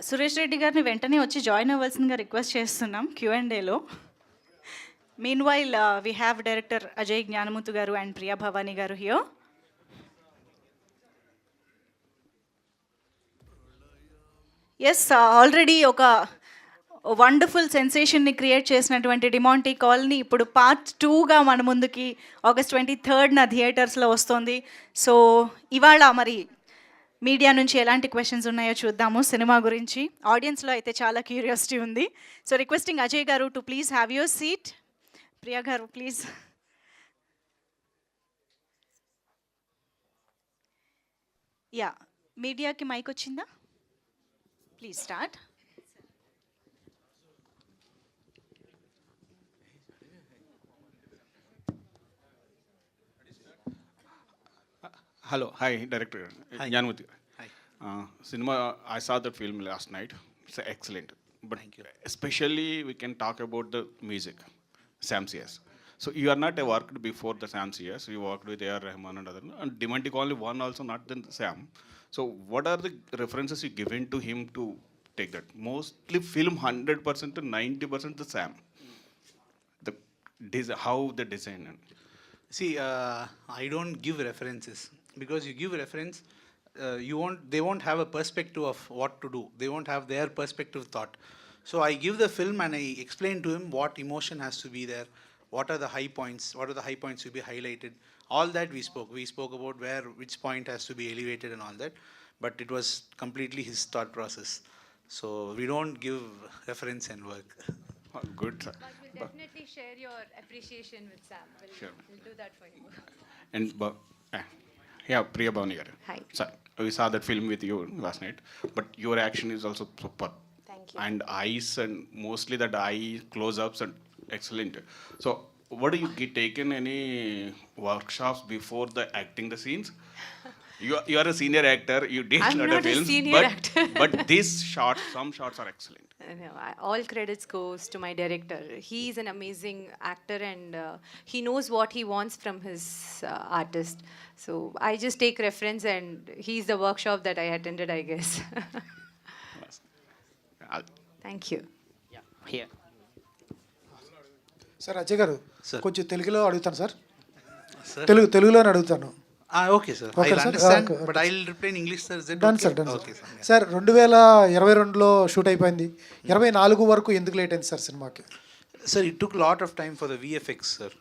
సురేష్ రెడ్డి గారిని వెంటనే వచ్చి జాయిన్ అవ్వాల్సిందిగా రిక్వెస్ట్ చేస్తున్నాం Q&Aలో. Meanwhile we have director Ajay Gnanamuthu garu and Priya Bhavani garu here. Yes, already ఒక వండర్ఫుల్ సెన్సేషన్ని క్రియేట్ చేసినటువంటి డిమాంటీ కాలనీ ఇప్పుడు పార్ట్ 2గా మన ముందుకి August 23rd థియేటర్స్లో వస్తుంది. సో ఇవాళ మరి మీడియా నుంచి ఎలాంటి క్వశ్చన్స్ ఉన్నాయో చూద్దాము సినిమా గురించి. ఆడియన్స్లో అయితే చాలా క్యూరియాసిటీ ఉంది. సో రిక్వెస్టింగ్ అజయ్ గారు to please have your seat. Priya గారు ప్లీజ్. యా, మీడియాకి మైక్ వచ్చిందా? Please start. Hello, hi, director Jnanamurthy. Hi. Cinema, I saw the film last night. It's excellent. But Thank you. especially we can talk about the music, Sam CS. So you are not worked before the Sam CS. You worked with A.R. Rahman and other. And Demantic only one also, not the Sam. So what are the references you given to him to take that? Mostly film 100% to 90% the Sam. How the design. See, I don't give references because you give reference, they won't have a perspective of what to do. They won't have their perspective thought. So I give the film and I explain to him what emotion has to be there, what are the high points to be highlighted. All that we spoke. We spoke about which point has to be elevated and all that. But it was completely his thought process. So we don't give reference and work. Good, sir. But we'll definitely share your appreciation with Sam. Sure. We'll do that for you. And yeah, Priya Bhavani garu. Hi. Sir, we saw that film with you last night, but your action is also super. Thank you. And eyes and mostly that eye close-ups and excellent. So, what do you taken any workshops before the acting the scenes? You are a senior actor. You did I'm lot not of a films, senior actor. but these shots, some shots are excellent. No, all credits goes to my director. He's an amazing actor and he knows what he wants from his artist. So I just take reference and he's the workshop that I attended, I guess. Thank you. Here. Sir Ajay గారు Sir. కొంచెం తెలుగులో అడుగుతాను sir. Sir? తెలుగులోనే అడుగుతాను. Okay, sir. Okay, I'll sir. understand, Okay. but I'll reply in English, sir. Is that done okay? Sir done Okay, sir. Yeah. Sir 2022లో shoot అయిపోయింది, 24 వరకు ఎందుకు లేట్ అయింది సార్ సినిమాకి? Sir, it took a lot of time for the VFX, sir.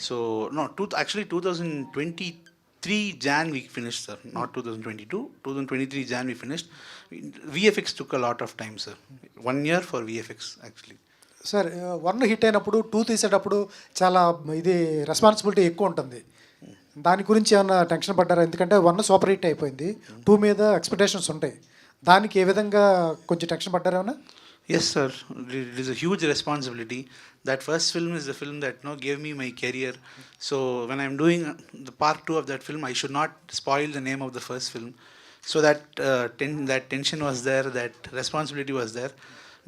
So, no, actually 2023 Jan we finished, sir. Not 2022. 2023 Jan we finished. VFX took a lot of time, sir. 1 year for VFX, actually. Sir 1 hit అయినప్పుడు 2 తీసేటప్పుడు చాలా ఇది responsibility ఎక్కువ ఉంటుంది. దాని గురించి ఏమన్నా tension పడ్డారా? ఎందుకంటే 1 సూపర్ హిట్ అయిపోయింది, 2 మీద ఎక్స్పెక్టేషన్స్ ఉంటాయి. దానికి ఏ విధంగా కొంచెం టెన్షన్ పడ్డారా ఏమన్నా? Yes, sir. It is a huge responsibility. That first film is the film that gave me my career. So when I'm doing the part 2 of that film, I should not spoil the name of the first film. So that that tension was there, that responsibility was there.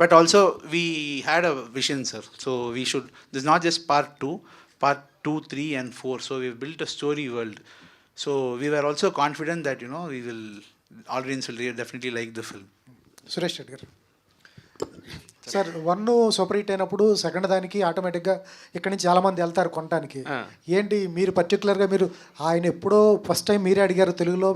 But also we had a vision, sir. So we should. This is not just part 2, part 2, 3, and 4. So we've built a story world. So we were also confident that audience will definitely like the film. Suresh Reddy గారు sir 1 super hit అయినప్పుడు second దానికి ఆటోమేటిక్గా ఇక్కడి నుంచి చాలామంది వెళ్తారు కొనడానికి. ఏంటి మీరు పర్టికులర్గా మీరు ఆయన ఎప్పుడో ఫస్ట్ టైం మీరే అడిగారు తెలుగులో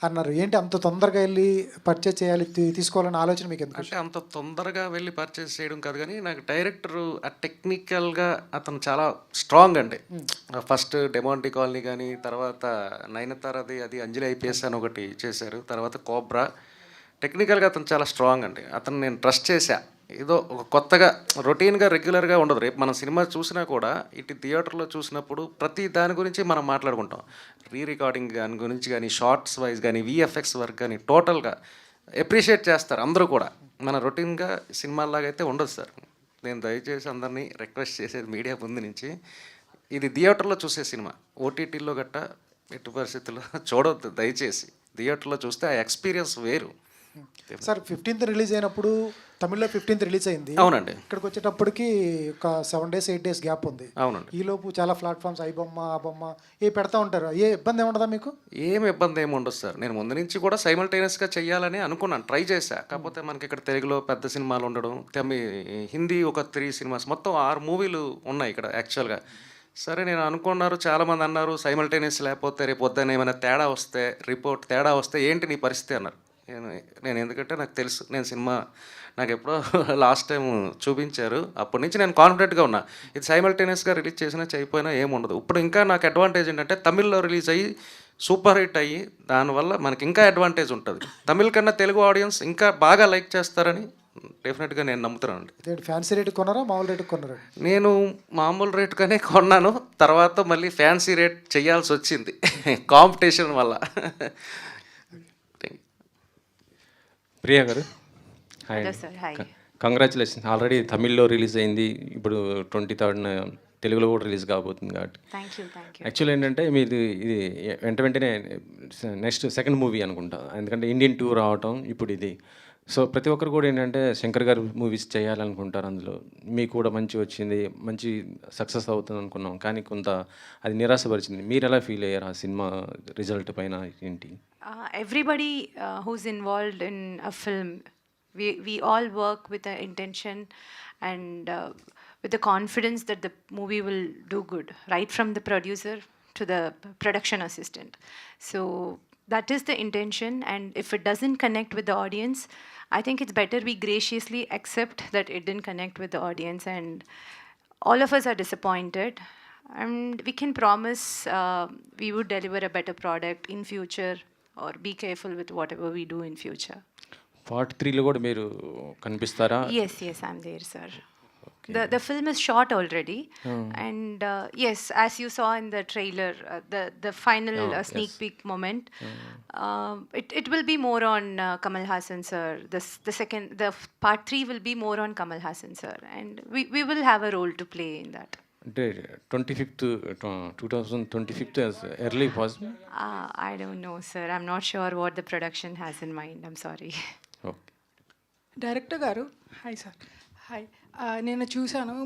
అన్నారు, ఏంటి అంత తొందరగా వెళ్ళి పర్చేజ్ చేయాలి తీసుకోవాలన్న ఆలోచన మీకు ఎందుకు? అంటే అంత తొందరగా వెళ్ళి పర్చేస్ చేయడం కాదు, కానీ నాకు డైరెక్టర్ ఆ టెక్నికల్గా అతను చాలా స్ట్రాంగ్ అండి. ఫస్ట్ డెమాంటీ కాలనీ కానీ, తర్వాత నయనతారది అది అంజలి ఐపీఎస్ అని ఒకటి చేశారు, తర్వాత కోబ్రా. టెక్నికల్గా అతను చాలా స్ట్రాంగ్ అండి. అతను నేను ట్రస్ట్ చేశా. ఏదో ఒక కొత్తగా రొటీన్గా రెగ్యులర్గా ఉండదు. రేపు మనం సినిమా చూసినా కూడా ఇటు థియేటర్లో చూసినప్పుడు ప్రతి దాని గురించి మనం మాట్లాడుకుంటాం. రికార్డింగ్ దాని గురించి కానీ, షార్ట్స్ వైజ్ కానీ, విఎఫ్ఎక్స్ వర్క్ కానీ టోటల్గా అప్రిషియేట్ చేస్తారు అందరూ కూడా. మన రొటీన్గా సినిమాలాగా అయితే ఉండదు సార్. నేను దయచేసి అందరినీ రిక్వెస్ట్ చేసేది మీడియా ముందు నుంచి, ఇది థియేటర్లో చూసే సినిమా. ఓటీటీలో గట్టా ఎట్టి పరిస్థితుల్లో చూడవద్దు దయచేసి. థియేటర్లో చూస్తే ఆ ఎక్స్పీరియన్స్ వేరు. సార్ 15th రిలీజ్ అయినప్పుడు తమిళ్లో 15th రిలీజ్ అయింది. అవునండి. ఇక్కడికి వచ్చేటప్పటికి ఒక 7 days 8 days గ్యాప్ ఉంది. అవునండి. ఈలోపు చాలా ప్లాట్ఫామ్స్ ఐబొమ్మ ఆ బొమ్మ ఏ పెడతా ఉంటారు. ఏ ఇబ్బంది ఏముండదా మీకు? ఏం ఇబ్బంది ఏమి ఉండదు సార్. నేను ముందు నుంచి కూడా సైమల్టేనియస్గా చేయాలని అనుకున్నాను, ట్రై చేశా. కాకపోతే మనకి ఇక్కడ తెలుగులో పెద్ద సినిమాలు ఉండడం, హిందీ ఒక 3 సినిమాస్, మొత్తం 6 మూవీలు ఉన్నాయి ఇక్కడ యాక్చువల్గా. సరే నేను అనుకున్నారు, చాలామంది అన్నారు సైమల్టేనియస్ లేకపోతే రేపు పొద్దున్న ఏమైనా తేడా వస్తే, రిపోర్ట్ తేడా వస్తే ఏంటి నీ పరిస్థితి అన్నారు. నేను ఎందుకంటే నాకు తెలుసు, నేను సినిమా నాకు ఎప్పుడో లాస్ట్ టైం చూపించారు, అప్పటి నుంచి నేను కాన్ఫిడెంట్గా ఉన్నా. ఇది సైమల్టేనియస్గా రిలీజ్ చేసినా చేయకపోయినా ఏముండదు. ఇప్పుడు ఇంకా నాకు అడ్వాంటేజ్ ఏంటంటే తమిళ్లో రిలీజ్ అయ్యి సూపర్ హిట్ అయ్యి దానివల్ల మనకి ఇంకా అడ్వాంటేజ్ ఉంటుంది. తమిళ్ కన్నా తెలుగు ఆడియన్స్ ఇంకా బాగా లైక్ చేస్తారని డెఫినెట్గా నేను నమ్ముతున్నాను. ఫ్యాన్సీ రేట్ కొన్నారా మామూలు రేటు కొన్నారా? నేను మామూలు రేటుగానే కొన్నాను, తర్వాత మళ్ళీ ఫ్యాన్సీ రేట్ చేయాల్సి వచ్చింది కాంపిటీషన్ వల్ల. ప్రియా గారు hi. Hello, sir. Hi. Congratulations. Already తమిళ్లో రిలీజ్ అయింది, ఇప్పుడు 23rd తెలుగులో కూడా రిలీజ్ కాబోతుంది కాబట్టి. Thank you. యాక్చువల్ ఏంటంటే మీది ఇది వెంటనే నెక్స్ట్ సెకండ్ మూవీ అనుకుంటా, ఎందుకంటే ఇండియన్ టూర్ రావటం ఇప్పుడు ఇది. సో ప్రతి ఒక్కరు కూడా ఏంటంటే శంకర్ గారు మూవీస్ చేయాలనుకుంటారు. అందులో మీకు కూడా మంచి వచ్చింది, మంచి సక్సెస్ అవుతుంది అనుకున్నాం, కానీ కొంత అది నిరాశపరిచింది. మీరు ఎలా ఫీల్ అయ్యారు ఆ సినిమా రిజల్ట్ పైన ఏంటి? Everybody who's involved in a film, we all work with an intention and with the confidence that the movie will do good, right from the producer to the production assistant. So that is the intention, and if it doesn't connect with the audience, I think it's better we graciously accept that it didn't connect with the audience, and all of us are disappointed. And we can promise we would deliver a better product in future, or be careful with whatever we do in future. Part 3లో కూడా మీరు కనిపిస్తారా? Yes, I'm there, sir. The film is shot already, and yes, as you saw in the trailer, the final sneak peek moment, it will be more on Kamal Hassan sir. The part 3 will be more on Kamal Hassan sir, and we will have a role to play in that. అంటే 2025 early possible? I don't know, sir. I'm not sure what the production has in mind. I'm sorry. Okay. Director గారు hi sir. Hi, నేను చూశాను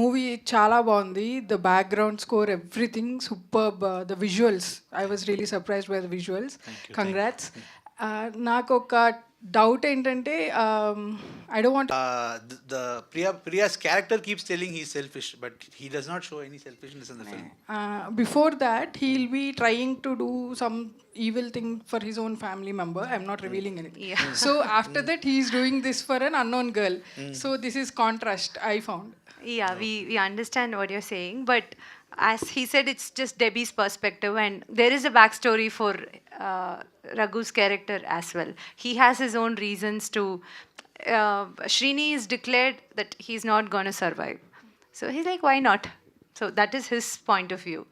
movie, చాలా బాగుంది. The background score, everything superb. The visuals, I was really surprised by the visuals. Congrats. నాకు ఒక doubt ఏంటంటే, I don't want The Priya's character keeps telling he's selfish, but he does not show any selfishness in the film. before that he'll be trying to do some evil thing for his own family member. I'm not revealing anything. Yeah. So after that he's doing this for an unknown girl. So this is contrast I found. Yeah, we understand what you're saying, but as he said, it's just Debbie's perspective, and there is a backstory for Raghu's character as well. He has his own reasons to. Srini is declared that he's not going to survive, so he's like, why not? So that is his point of view,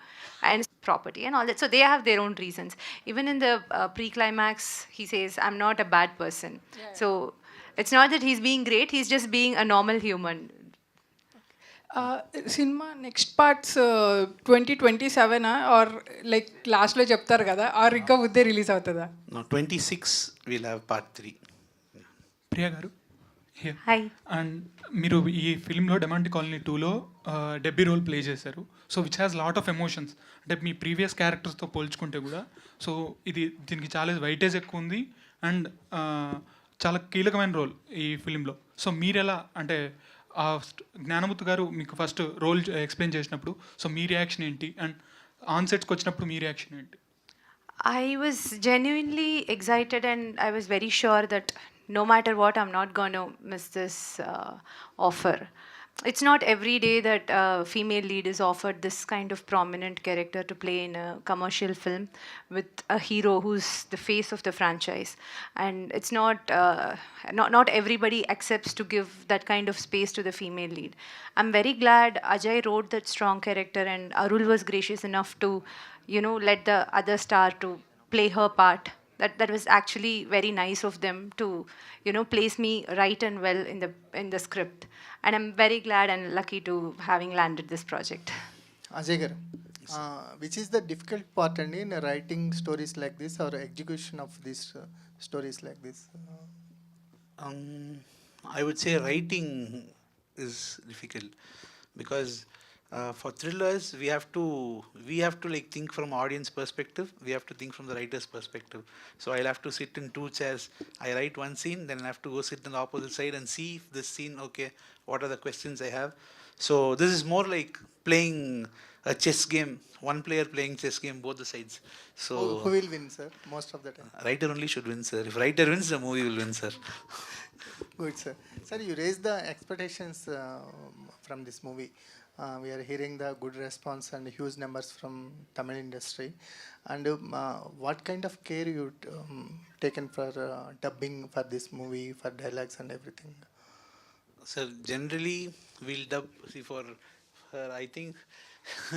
and property and all that. So they have their own reasons. Even in the pre-climax, he says, "I'm not a bad person." Yeah. So it's not that he's being great; he's just being a normal human. Cinema next parts 2027 are like లాస్ట్లో చెప్తారు కదా, are ఇంకా ముందే release అవుతుందా? No, 26 we'll have part 3. Priya గారు Hi. And మీరు ఈ ఫిల్మ్లో డెమాంటి colony 2లో డెబ్బీ రోల్ ప్లే చేశారు. So which has lot of emotions. అంటే మీ ప్రీవియస్ క్యారెక్టర్స్తో పోల్చుకుంటే కూడా సో దీనికి చాలా వెయిటేజ్ ఎక్కువ ఉంది అండ్ చాలా కీలకమైన రోల్ ఈ ఫిలింలో. సో మీరు ఎలా, అంటే జ్ఞానముత్తు గారు మీకు ఫస్ట్ రోల్ ఎక్స్ప్లెయిన్ చేసినప్పుడు సో మీ రియాక్షన్ ఏంటి, అండ్ ఆన్సెట్స్కి వచ్చినప్పుడు మీ రియాక్షన్ ఏంటి? I was genuinely excited, and I was very sure that no matter what, I'm not going to miss this offer. It's not every day that a female lead is offered this kind of prominent character to play in a commercial film with a hero who's the face of the franchise. And it's not everybody accepts to give that kind of space to the female lead. I'm very glad Ajay wrote that strong character, and Arul was gracious enough to, let the other star to play her part. That was actually very nice of them to, place me right and well in the script. And I'm very glad and lucky to having landed this project. Ajay గారు, Which is the difficult part and in writing stories like this or execution of these stories like this? Um, I would say writing is difficult because for thrillers we have to like think from audience perspective. We have to think from the writer's perspective. So I'll have to sit in two chairs. I write one scene, then I have to go sit on the opposite side and see if this scene okay. What are the questions I have? So this is more like playing a chess game. One player playing chess game, both the sides. So Who will win, sir, most of the time? writer only should win, sir. If writer wins, the movie will win, sir. Good, sir. Sir, you raised the expectations from this movie. We are hearing the good response and huge numbers from Tamil industry. And what kind of care you taken for dubbing for this movie, for dialogues and everything? So generally, we'll dub. See, for her, I think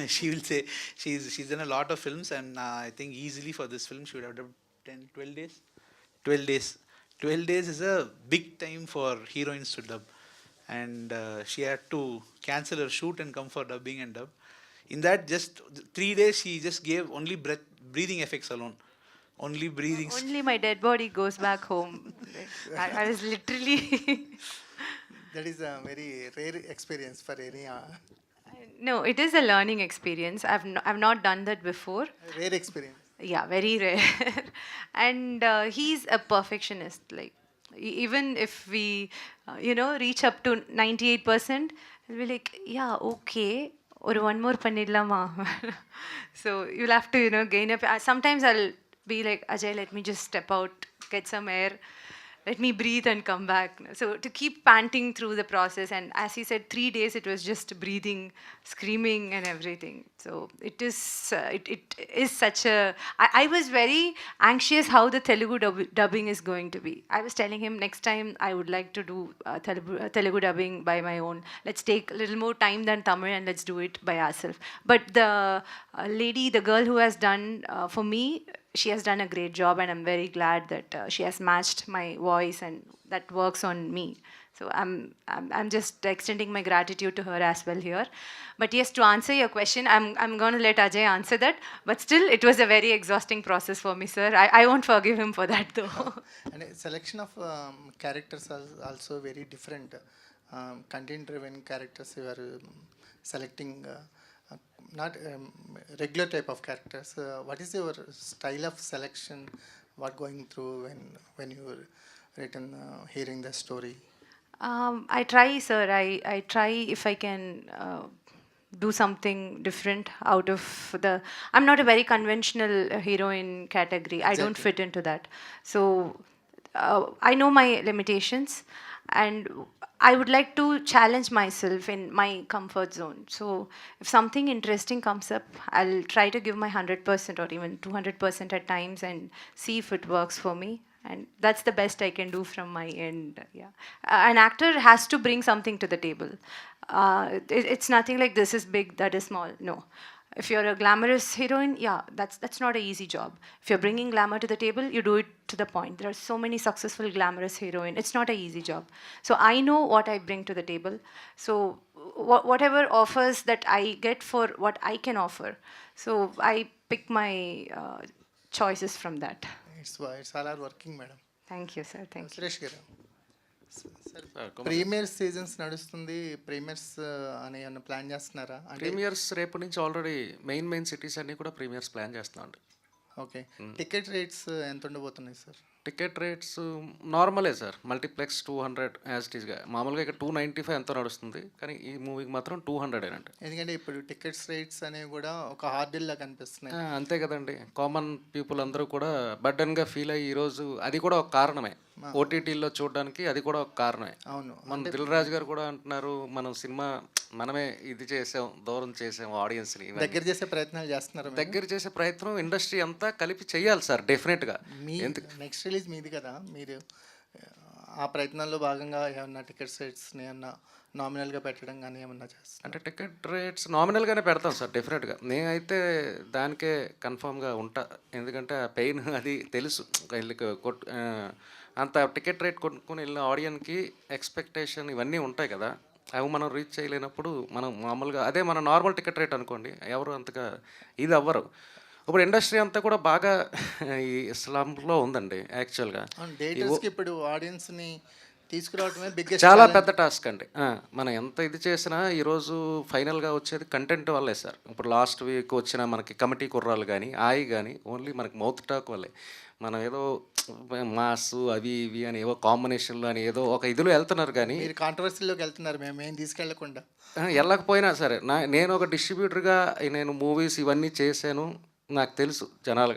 she will say she's done a lot of films, and I think easily for this film she would have dubbed 10, 12 days. 12 days. 12 days is a big time for heroines to dub, and she had to cancel her shoot and come for dubbing and dub. In that, just 3 days, she just gave only breathing effects alone. Only breathing. Only my dead body goes back home. I was literally. That is a very rare experience for any No, it is a learning experience. I've not done that before. rare experience. Yeah, very rare. And he's a perfectionist. Like, even if we, reach up to 98%, he'll be like, yeah, okay, or one more panidlama. So you'll have to, gain up. Sometimes I'll be like, Ajay, let me just step out, get some air. Let me breathe and come back. So to keep panting through the process, and as he said, 3 days it was just breathing, screaming, and everything. So it is such a. I was very anxious how the Telugu dubbing is going to be. I was telling him next time I would like to do Telugu dubbing by my own. Let's take a little more time than Tamil and let's do it by ourselves. But the the girl who has done for me, she has done a great job, and I'm very glad that she has matched my voice, and that works on me. So I'm just extending my gratitude to her as well here. But yes, to answer your question, I'm going to let Ajay answer that. But still, it was a very exhausting process for me, sir. I won't forgive him for that, though. And selection of characters are also very different. Content-driven characters you are selecting. Not regular type of characters. What is your style of selection? What going through when you written hearing the story? I try, sir. I try if I can do something different out of the. I'm not a very conventional heroine category. I don't fit into that. So I know my limitations, and I would like to challenge myself in my comfort zone. So if something interesting comes up, I'll try to give my 100% or even 200% at times and see if it works for me. And that's the best I can do from my end. Yeah, an actor has to bring something to the table. It's nothing like this is big, that is small. No. If you're a glamorous heroine, yeah, that's not an easy job. If you're bringing glamour to the table, you do it to the point. There are so many successful glamorous heroine. It's not an easy job. So I know what I bring to the table. So whatever offers that I get for what I can offer, so I pick my choices from that. It's all are working, madam. Thank you, sir. Thank you. Suresh గారు premier seasons నడుస్తుంది. Premieres అని ఏమన్నా plan చేస్తున్నారా? Premieres రేపు నుంచి already main cities అన్నీ కూడా premieres plan చేస్తున్నాం అండి. ఓకే, టికెట్ రేట్స్ ఎంత ఉండబోతున్నాయి సార్? టికెట్ రేట్స్ నార్మలే సార్. మల్టీప్లెక్స్ 200 యాజ్ ఇట్ ఈస్గా. మామూలుగా ఇక్కడ 295 ఎంతో నడుస్తుంది, కానీ ఈ మూవీకి మాత్రం 200 ఏనండి. ఎందుకంటే ఇప్పుడు టికెట్స్ రేట్స్ అనేవి కూడా ఒక హార్డిల్లా కనిపిస్తున్నాయి. అంతే కదండి. కామన్ పీపుల్ అందరూ కూడా బర్డన్గా ఫీల్ అయ్యి ఈరోజు అది కూడా ఒక కారణమే. ఓటీటీలో చూడడానికి అది కూడా ఒక కారణమే. అవును, మన దిల్ రాజు గారు కూడా అంటున్నారు, మనం సినిమా మనమే ఇది చేసాం, దూరం చేసాం ఆడియన్స్ని. దగ్గర చేసే ప్రయత్నాలు చేస్తున్నారు. దగ్గర చేసే ప్రయత్నం ఇండస్ట్రీ అంతా కలిపి చేయాలి సార్, డెఫినెట్గా. నెక్స్ట్ రిలీజ్ మీది కదా, మీరు ఆ ప్రయత్నంలో భాగంగా ఏమన్నా టికెట్ రేట్స్ని ఏమన్నా నామినల్గా పెట్టడం కానీ ఏమన్నా చేస్తాం? అంటే టికెట్ రేట్స్ నామినల్గానే పెడతాం సార్, డెఫినెట్గా. నేనైతే దానికే కన్ఫామ్గా ఉంటా, ఎందుకంటే ఆ పెయిన్ అది తెలుసు. అంత టికెట్ రేట్ కొనుక్కొని వెళ్ళిన ఆడియన్కి ఎక్స్పెక్టేషన్ ఇవన్నీ ఉంటాయి కదా, అవి మనం రీచ్ చేయలేనప్పుడు మనం మామూలుగా అదే మన నార్మల్ టికెట్ రేట్ అనుకోండి, ఎవరు అంతగా ఇది అవ్వరు. ఇప్పుడు ఇండస్ట్రీ అంతా కూడా బాగా ఈ స్లంలో ఉందండి యాక్చువల్గా. థియేటర్స్కి ఇప్పుడు ఆడియన్స్ని తీసుకురావడమే బిగ్గెస్ట్ చాలా పెద్ద టాస్క్ అండి. మనం ఎంత ఇది చేసినా ఈరోజు ఫైనల్గా వచ్చేది కంటెంట్ వల్లే సార్. ఇప్పుడు లాస్ట్ వీక్ వచ్చిన మనకి కమిటీ కుర్రాలు కానీ ఆయి కానీ ఓన్లీ మనకి మౌత్ టాక్ వల్లే. మనం ఏదో మాస్ అవి ఇవి అని ఏవో కాంబినేషన్లు అని ఏదో ఒక ఇదిలో వెళ్తున్నారు కానీ మీరు కాంట్రవర్సీలోకి వెళ్తున్నారు, మేము ఏం తీసుకెళ్లకుండా. వెళ్ళకపోయినా సరే నేను ఒక డిస్ట్రిబ్యూటర్గా నేను మూవీస్ ఇవన్నీ చేశాను. నాకు తెలుసు జనాలు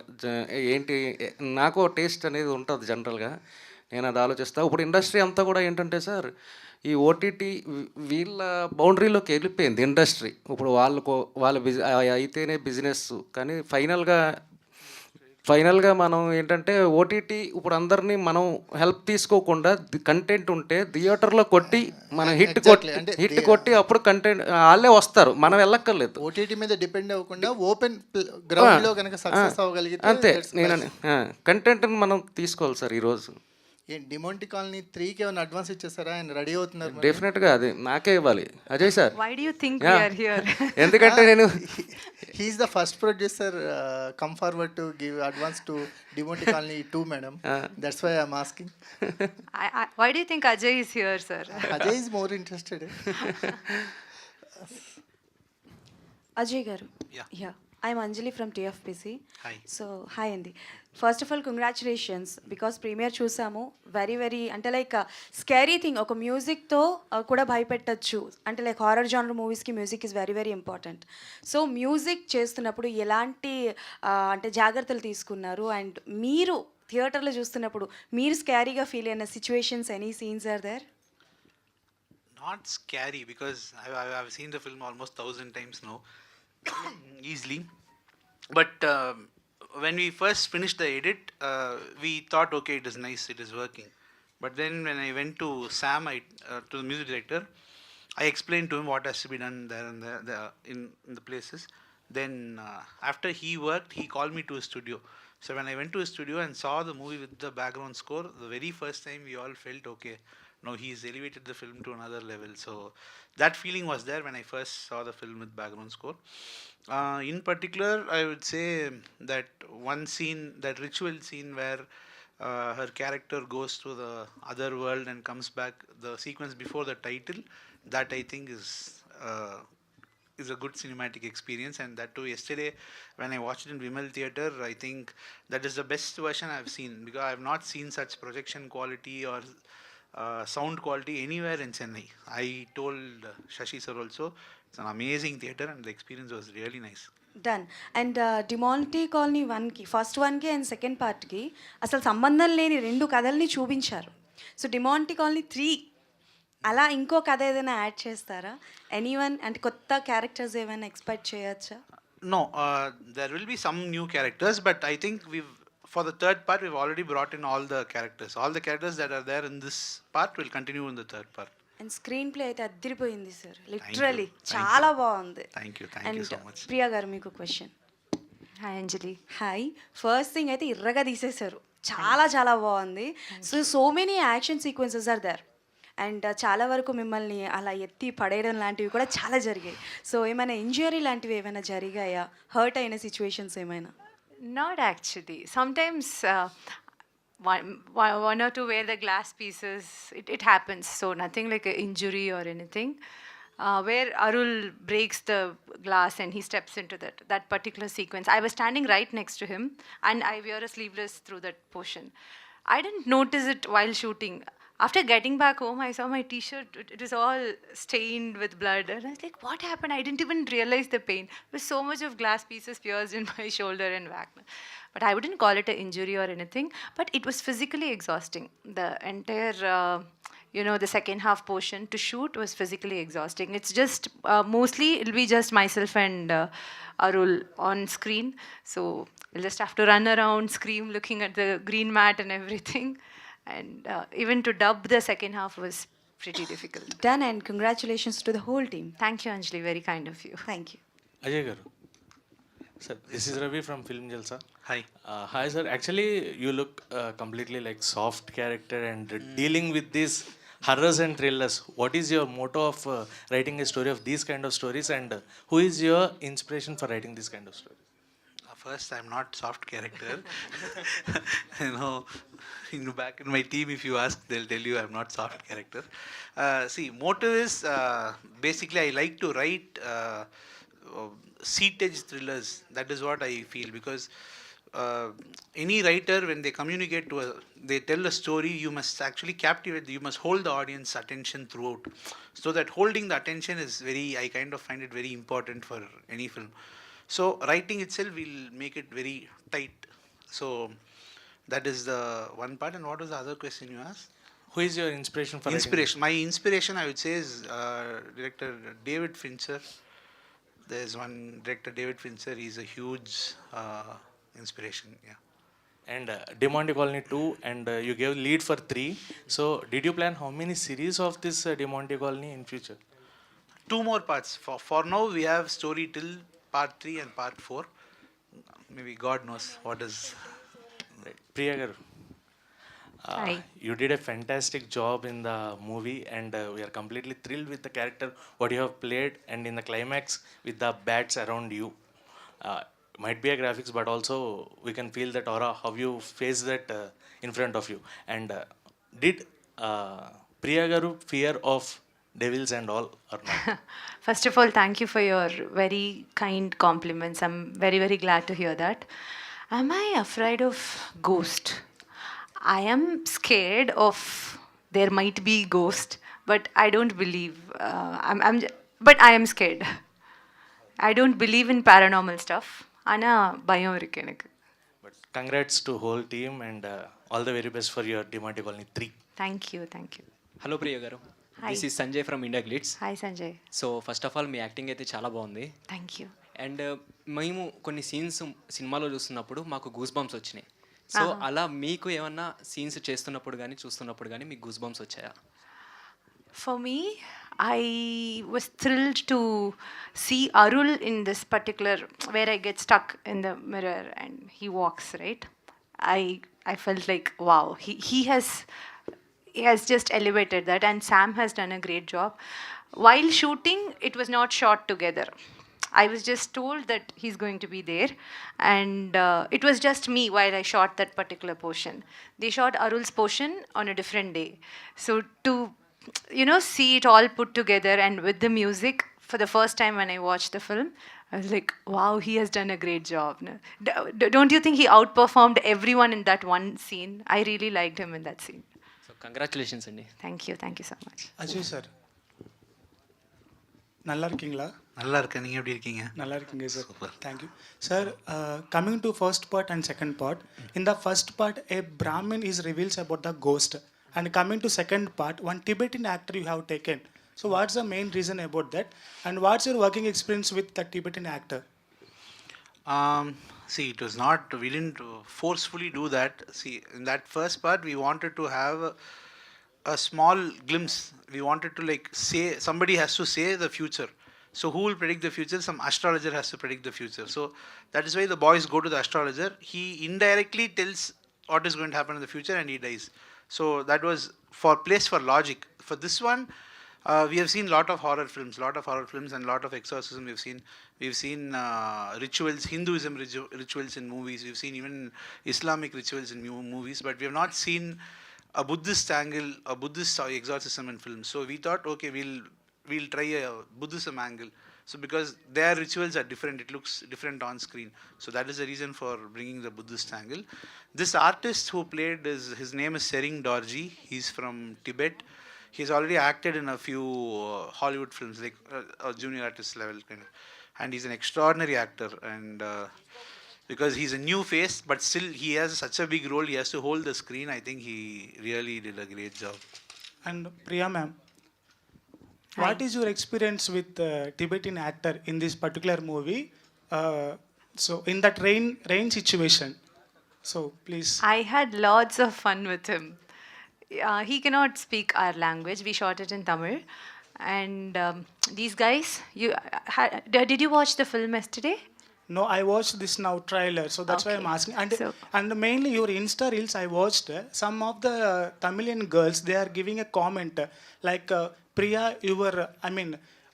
ఏంటి, నాకు టేస్ట్ అనేది ఉంటుంది జనరల్గా. నేను అది ఆలోచిస్తాను. ఇప్పుడు ఇండస్ట్రీ అంతా కూడా ఏంటంటే సార్, ఈ ఓటీటీ వీళ్ళ బౌండరీలోకి వెళ్ళిపోయింది ఇండస్ట్రీ. ఇప్పుడు వాళ్ళ అయితేనే బిజినెస్. కానీ ఫైనల్గా మనం ఏంటంటే ఓటీటీ ఇప్పుడు అందరినీ మనం హెల్ప్ తీసుకోకుండా కంటెంట్ ఉంటే థియేటర్లో కొట్టి మనం హిట్ కొట్టి అప్పుడు కంటెంట్ వాళ్ళే వస్తారు, మనం వెళ్ళక్కర్లేదు. ఓటీటీ మీద డిపెండ్ అవ్వకుండా ఓపెన్ గ్రౌండ్లో కనుక సక్సెస్ అవ్వగలిగితే అంతే. నేను కంటెంట్ని మనం తీసుకోవాలి సార్ ఈరోజు. డిమాంటి కాలనీ 3కి ఏమైనా అడ్వాన్స్ ఇచ్చేస్తారా? ఆయన రెడీ అవుతున్నారు. డెఫినెట్గా అది నాకే ఇవ్వాలి Ajay sir. Why do you think we are here? ఎందుకంటే నేను he is the first producer come forward to give advance to Demonte Colony 2 madam. That's why I'm asking. Why do you think Ajay is here, sir? Ajay is more interested. Ajay garu, yeah I'm Anjali from TFPC. Hi. So hi అండి. First of all congratulations, because premiere చూసాము. Very అంటే like scary thing, ఒక మ్యూజిక్తో కూడా భయపెట్టచ్చు. అంటే like horror genre మూవీస్కి music is very important. So music చేస్తున్నప్పుడు ఎలాంటి అంటే జాగ్రత్తలు తీసుకున్నారు? అండ్ మీరు థియేటర్లో చూస్తున్నప్పుడు మీరు స్కేరీగా ఫీల్ అయిన situations, any scenes are there? Not scary because I've seen the film almost 1,000 times now, easily. But when we first finished the edit, we thought, okay, it is nice, it is working. But then when I went to Sam, to the music director, I explained to him what has to be done there and there in the places. Then after he worked, he called me to his studio. So when I went to his studio and saw the movie with the background score, the very first time we all felt, okay, no, he's elevated the film to another level. So that feeling was there when I first saw the film with background score. In particular, I would say that one scene, that ritual scene where her character goes to the other world and comes back, the sequence before the title, that I think is a good cinematic experience. And that too, yesterday when I watched it in Vimal Theatre, I think that is the best version I've seen, because I have not seen such projection quality or sound quality anywhere in Chennai. I told Shashi sir also, it's an amazing theatre and the experience was really nice. Done. And Demonte colony 1కి, first 1కి and second పార్ట్కి అసలు సంబంధం లేని 2 కథల్ని చూపించారు. So Demonte colony 3 అలా ఇంకో కథ ఏదైనా యాడ్ చేస్తారా? ఎనీవన్ అంటే కొత్త క్యారెక్టర్స్ ఏమైనా ఎక్స్పెక్ట్ చేయొచ్చా? No, there will be some new characters, but I think for the third part, we've already brought in all the characters. All the characters that are there in this part will continue in the third part. And screen play అయితే అద్దరిపోయింది sir, literally చాలా బాగుంది. Thank you so much. Priya గారు, మీకు question. Hi, Anjali. Hi. First thing అయితే ఇర్రగా తీసేశారు, చాలా బాగుంది. So many action sequences are there. And చాలా వరకు మిమ్మల్ని అలా ఎత్తి పడేయడం లాంటివి కూడా చాలా జరిగాయి. సో ఏమైనా ఇంజరీ లాంటివి ఏమైనా జరిగాయా? హర్ట్ అయిన సిచ్యువేషన్స్ ఏమైనా? Not actually. Sometimes one or two where the glass pieces, it happens. So nothing like an injury or anything. Where Arul breaks the glass and he steps into that particular sequence. I was standing right next to him and I wear a sleeveless through that portion. I didn't notice it while shooting. After getting back home, I saw my t-shirt, it was all stained with blood. And I was like, what happened? I didn't even realize the pain. There was so much of glass pieces pierced in my shoulder and back. But I wouldn't call it an injury or anything. But it was physically exhausting. The entire, the second half portion to shoot was physically exhausting. It's just, mostly it'll be just myself and Arul on screen. So we'll just have to run around, scream, looking at the green mat and everything. And even to dub the second half was pretty difficult. Done, and congratulations to the whole team. Thank you, Anjali. Very kind of you. Thank you. Ajay garu. Sir, this is Ravi from Film Jalsa. Hi. Hi sir, actually you look completely like soft character and dealing with this horrors and thrillers. What is your motto of writing a story of these kind of stories, and who is your inspiration for writing this kind of stories? First, I'm not soft character. you back in my team, if you ask, they'll tell you I'm not soft character. See, motive is basically I like to write seat edge thrillers. That is what I feel, because any writer, when they communicate they tell a story, you must actually captivate, you must hold the audience attention throughout. So that holding the attention is I kind of find it very important for any film. So writing itself will make it very tight. So that is the one part. And what was the other question you asked? Who is your inspiration for Inspiration. My inspiration, I would say, is director David Fincher. There's one director, David Fincher. He's a huge inspiration. Yeah. writing? And Demonte Colony 2, and you gave lead for 3. So did you plan how many series of this Demonte Colony in future? 2 more parts. For now, we have story till part 3 and part 4. Maybe God knows what is. Right. Priya garu, Hi. you did a fantastic job in the movie, and we are completely thrilled with the character what you have played, and in the climax with the bats around you. Might be a graphics, but also we can feel that aura, how you face that in front of you. And did Priya garu fear of devils and all or not? First of all, thank you for your very kind compliments. I'm very, very glad to hear that. Am I afraid of ghost? I am scared of there might be ghost, but I don't believe. But I am scared. I don't believe in paranormal stuff. Ana bayam irukku enakku. But congrats to whole team, and all the very best for your Demonte Colony 3. Thank you, thank you. Hello Priya garu, Hi. This is Sanjay from IndiaGlitz. Hi Sanjay. So first of all మీ acting అయితే చాలా బాగుంది. Thank you. And మేము కొన్ని scenes సినిమాలో చూస్తున్నప్పుడు మాకు goose bumps వచ్చినాయి. సో అలా మీకు ఏమన్నా సీన్స్ చేస్తున్నప్పుడు కానీ చూస్తున్నప్పుడు కానీ మీకు గూస్ బంప్స్ వచ్చాయా? For me, I was thrilled to see Arul in this particular, where I get stuck in the mirror and he walks, right? I felt like, wow, he has just elevated that, and Sam has done a great job. While shooting, it was not shot together. I was just told that he's going to be there, and it was just me while I shot that particular portion. They shot Arul's portion on a different day. So to, see it all put together and with the music, for the first time when I watched the film, I was like, wow, he has done a great job. No? Don't you think he outperformed everyone in that one scene? I really liked him in that scene. So congratulations అండి. Thank you so much. Ajay sir, நல்லா இருக்கீங்களா? நல்லா இருக்கேன். நீங்கள் எப்படி இருக்கீங்க? நல்லா இருக்கீங்க sir. Thank you sir. Coming to first part and second part, in the first part a Brahmin is reveals about the ghost, and coming to second part, one Tibetan actor you have taken. So what's the main reason about that, and what's your working experience with the Tibetan actor? See, it was not, we didn't forcefully do that. See, in that first part, we wanted to have a small glimpse. We wanted to say, somebody has to say the future. So who will predict the future? Some astrologer has to predict the future. So that is why the boys go to the astrologer. He indirectly tells what is going to happen in the future, and he dies. So that was for place for logic. For this one, we have seen lot of horror films and lot of exorcism. We've seen rituals, Hinduism rituals in movies. We've seen even Islamic rituals in movies, but we have not seen a Buddhist angle, a Buddhist exorcism in films. So we thought, okay, we'll try a Buddhism angle. So because their rituals are different, it looks different on screen. So that is the reason for bringing the Buddhist angle. This artist who played, his name is Sering Dorji. He's from Tibet. He's already acted in a few Hollywood films, like a junior artist level kind of. And he's an extraordinary actor. And because he's a new face, but still he has such a big role, he has to hold the screen. I think he really did a great job. And Priya ma'am, what is your experience with Tibetan actor in this particular movie? So in that rain situation, so please. I had lots of fun with him. He cannot speak our language. We shot it in Tamil. And these guys, did you watch the film yesterday? No, I watched this now trailer, so that's why I'm Okay. asking. And mainly your Insta reels, I watched some of the Tamilian girls. They are giving a comment like, Priya,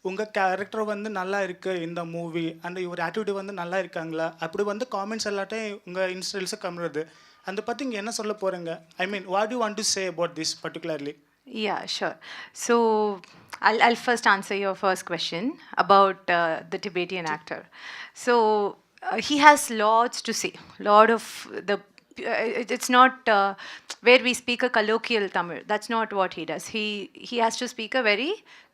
உங்க character வந்து நல்லா இருக்கு இந்த movie and இவர் attitude வந்து நல்லா இருக்காங்களா அப்படி வந்து காமெண்ட்ஸ் எல்லாத்தையும் உங்க இன்ஸ்டா ரீல்ஸை கம்மிடுது அந்த பற்றி இங்கே என்ன சொல்ல போகிறீங்க what you want to say about this particularly Yeah, sure. So I'll first answer your first question about the Tibetan actor. So he has lots to say. Lot of the it's not where we speak a colloquial Tamil. That's not what he does. He has to speak a very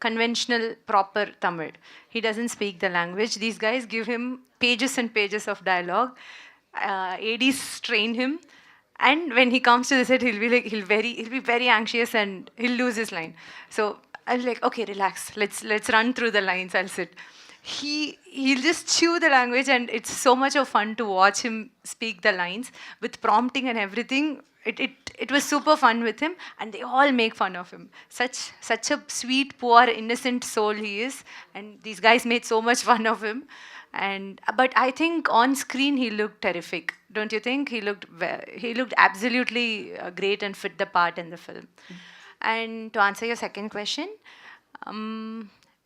conventional, proper Tamil. He doesn't speak the language. These guys give him pages and pages of dialogue. ADs train him. And when he comes to the set, he'll be very anxious and he'll lose his line. So I'll be like, okay, relax. Let's run through the lines. I'll sit. He'll just chew the language, and it's so much of fun to watch him speak the lines with prompting and everything. It was super fun with him, and they all make fun of him. Such a sweet, poor, innocent soul he is, and these guys made so much fun of him. But I think on screen he looked terrific. Don't you think? He looked absolutely great and fit the part in the film. And to answer your second question,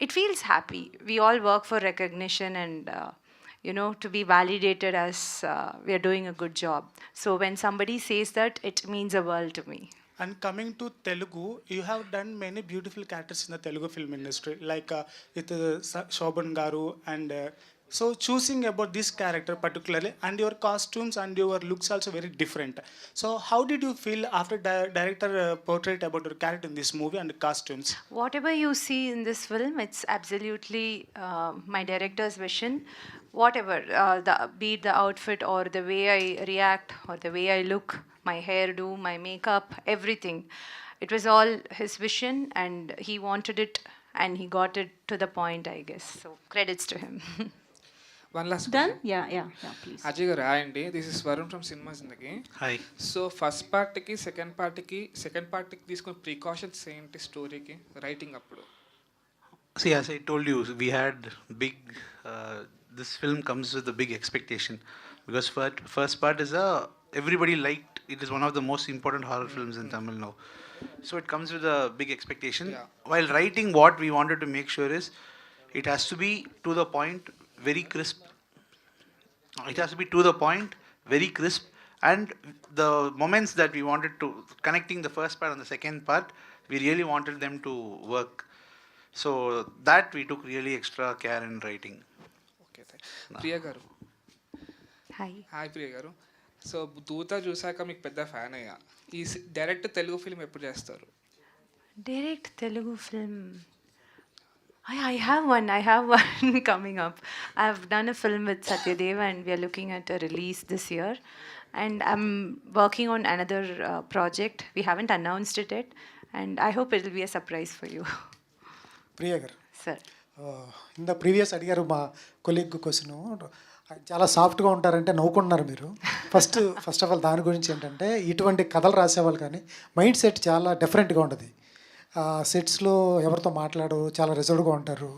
it feels happy. We all work for recognition and to be validated as we are doing a good job. So when somebody says that, it means a world to me. And coming to Telugu, you have done many beautiful characters in the Telugu film industry, like with Shobhan Garu and so choosing about this character particularly, and your costumes and your looks also very different. So how did you feel after director portrayed about your character in this movie and the costumes? Whatever you see in this film, it's absolutely my director's vision. Whatever, be it the outfit or the way I react or the way I look, my hairdo, my makeup, everything. It was all his vision, and he wanted it, and he got it to the point, I guess. So credits to him. One last Done? question. Yeah, please. Ajay గారు hi అండి this is Varun from cinema Zindagi hi so first పార్ట్కి second పార్ట్కి తీసుకున్న precautions ఏంటి స్టోరీకి writing అప్పుడు See, as I told you, we had big. This film comes with a big expectation because first part is everybody liked. It is one of the most important horror films in Tamil now. So it comes with a big expectation. Yeah. While writing, what we wanted to make sure is it has to be to the point, very crisp. It has to be to the point, very crisp, and the moments that we wanted to connecting the first part and the second part, we really wanted them to work. So that we took really extra care in writing. Okay Priya garu Hi. Hi ప్రియ గారు so దూత చూసాక మీకు పెద్ద fan అయ్యా ఈ direct Telugu film ఎప్పుడు చేస్తారు Direct Telugu film. I have one coming up. I've done a film with Satyadev, and we are looking at a release this year. And I'm working on another project. We haven't announced it yet, and I hope it will be a surprise for you. Priya గారు Sir. ఇంత previous అడిగారు మా colleague question చాలా సాఫ్ట్గా ఉంటారంటే నవ్వుకుంటున్నారు మీరు first of all దాని గురించి ఏంటంటే ఇటువంటి కథలు రాసేవాళ్ళు కానీ మైండ్ సెట్ చాలా డిఫరెంట్గా ఉంటుంది సెట్స్లో ఎవరితో మాట్లాడరు చాలా రిజర్వ్డ్గా ఉంటారు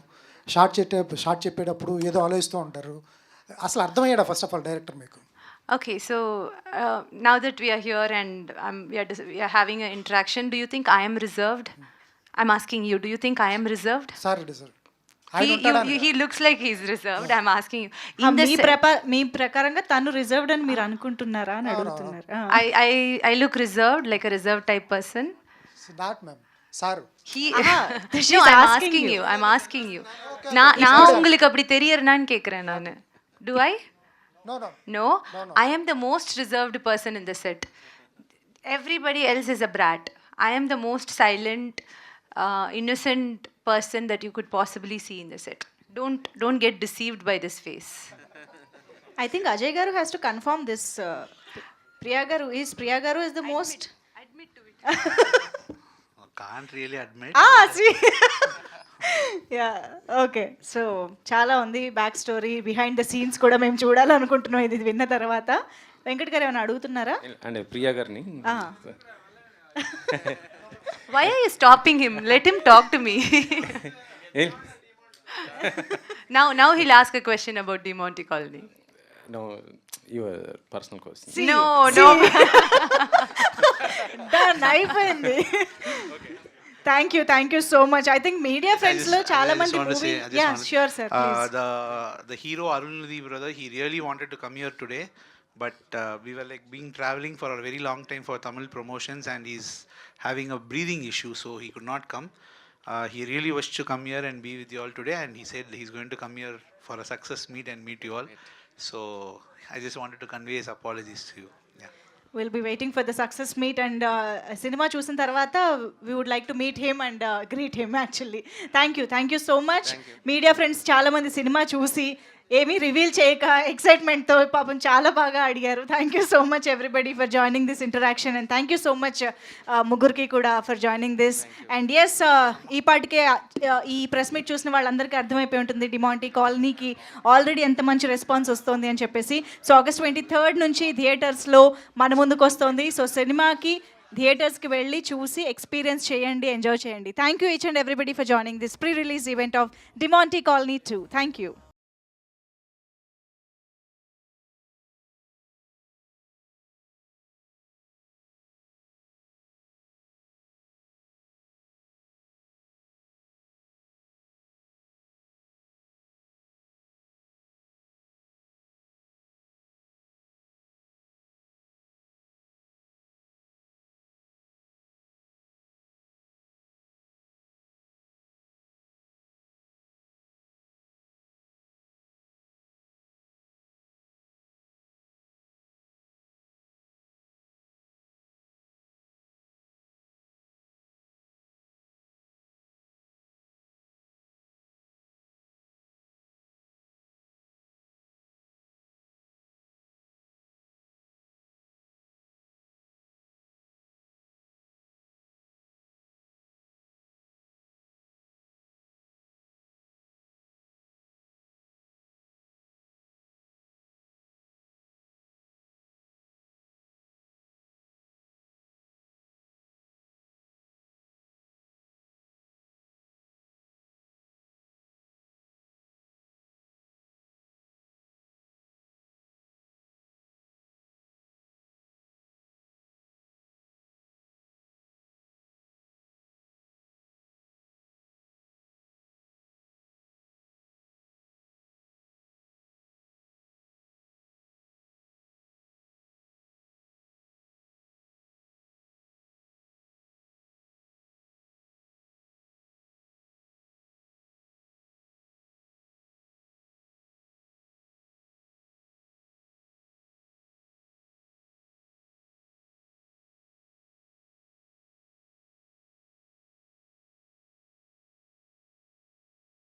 షార్ట్ చెప్పేటప్పుడు ఏదో ఆలోచిస్తూ ఉంటారు అసలు అర్థమయ్యాడా ఫస్ట్ ఆఫ్ ఆల్ డైరెక్టర్ మీకు Okay, so now that we are here and we are having an interaction, do you think I am reserved? I'm asking you, do you think I am reserved? Sir reserve He looks like he's reserved. I'm asking you. In the మీ ప్రకారంగా తను reserved అని మీరు అనుకుంటున్నారా అని అడుగుతున్నారు. I look reserved, like a reserved type person. Not ma'am sir No, I'm asking you. நான் உங்களுக்கு அப்படி தெரியறனான்னு கேக்குறேன் நானு. Do I? No. I am the most reserved person in the set. Everybody else is a brat. I am the most silent, innocent person that you could possibly see in the set. Don't get deceived by this face. I think Ajay garu has to confirm this. Priya garu is the most. Admit to it. Can't really admit. See. Yeah, okay. So చాలా ఉంది back story behind the scenes కూడా మేము చూడాలనుకుంటున్నాం ఇది విన్న తర్వాత. వెంకట్ గారు ఏమైనా అడుగుతున్నారా? అంటే ప్రియా గారిని Why are you stopping him? Let him talk to me. Now he'll ask a question about De Monte Colony. No your personal question. No, no. Done అయిపోయింది. Thank you so much. I think media ఫ్రెండ్స్లో చాలా మంది sure sir the hero Arunadhi brother, he really wanted to come here today, but we were like being traveling for a very long time for Tamil promotions, and he's having a breathing issue, so he could not come. He really wished to come here and be with you all today, and he said he's going to come here for a success meet and meet you all. So I just wanted to convey his apologies to you. Will be waiting for the success meet and cinema చూసిన తర్వాత we would like to meet him and greet him actually. Thank you so much. Media friends చాలామంది సినిమా చూసి ఏమీ reveal చేయక ఎక్సైట్మెంట్తో పాపం చాలా బాగా అడిగారు. Thank you so much everybody for joining this interaction and thank you so much ముగ్గురికి కూడా ఫర్ జాయినింగ్ దిస్. అండ్ ఎస్ ఈ పాటికే ఈ ప్రెస్ మీట్ చూసిన వాళ్ళందరికీ అర్థమైపోయి ఉంటుంది డిమాంటీ కాలనీకి ఆల్రెడీ ఎంత మంచి రెస్పాన్స్ వస్తుంది అని చెప్పేసి. సో August 23rd నుంచి థియేటర్స్లో మన ముందుకు వస్తుంది. సో సినిమాకి థియేటర్స్కి వెళ్ళి చూసి ఎక్స్పీరియన్స్ చేయండి, ఎంజాయ్ చేయండి. Thank you each and everybody for joining this pre release event of Demonte colony 2. Thank you.